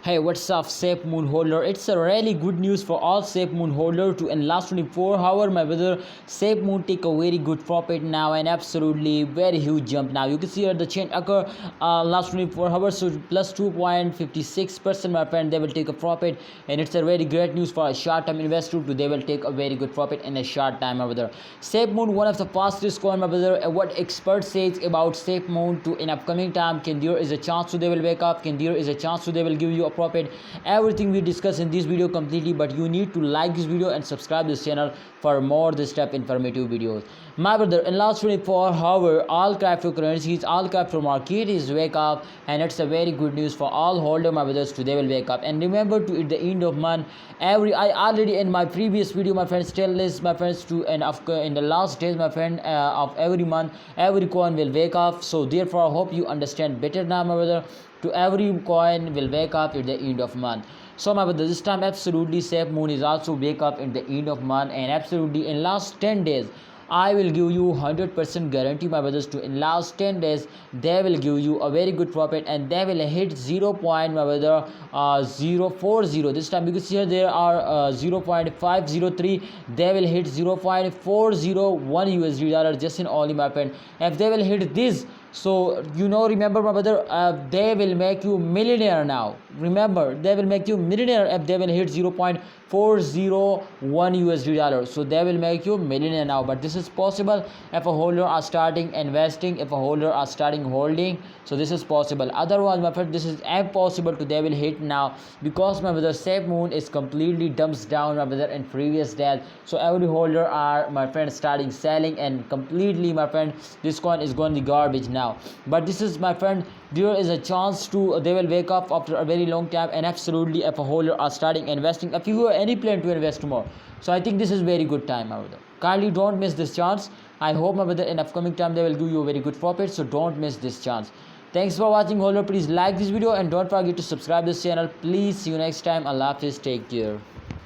Hey, what's up, SafeMoon holder? It's a really good news for all SafeMoon holder to in last 24 hours, my brother. SafeMoon take a very good profit now and absolutely very huge jump now. You can see here the change occur last 24 hours, so plus 2.56%, my friend. They will take a profit, and it's a very great news for a short-term investor too. They will take a very good profit in a short time, my brother. SafeMoon, one of the fastest coin, my brother. What experts says about SafeMoon to in upcoming time, can there is a chance to they will wake up? Can there is a chance to they will give you a profit? Everything we discuss in this video completely, but you need to like this video and subscribe this channel for more this type informative videos, my brother. In last 24 hours, all cryptocurrencies, all crypto market is wake up, and it's a very good news for all holder, my brothers, to they will wake up. And remember to at the end of month, I already in my previous video, my friends, tell this my friends to in the last days, my friend, of every month every coin will wake up. So therefore I hope you understand better now, my brother. To every coin will wake up at the end of month. So my brother, this time absolutely SafeMoon is also wake up in the end of month, and absolutely in last 10 days I will give you 100% guarantee, my brothers, to in last 10 days they will give you a very good profit, and they will hit 0. My brother, 0.40. This time you can see here there are 0.503. They will hit 0.401 USD dollar just in only, my friend. If they will hit this, so remember, my brother, they will make you millionaire now. Remember, they will make you millionaire if they will hit 0.401 USD dollar. So they will make you millionaire now. But this is possible if a holder are starting investing, if a holder are starting holding. So this is possible. Otherwise, my friend, this is impossible to they will hit now, because my brother, SafeMoon is completely dumps down, my brother, in previous days. So every holder are, my friend, starting selling, and completely, my friend, this coin is going to be garbage now. But this is, my friend, there is a chance to they will wake up after a very long time, and absolutely if a holder are starting investing, if you have any plan to invest more, so I think this is very good time, my brother. Kindly don't miss this chance. I hope, my brother, in upcoming time they will give you a very good profit, so don't miss this chance. Thanks for watching, holder. Please like this video and don't forget to subscribe this channel. Please see you next time. Allah Hafiz. Take care.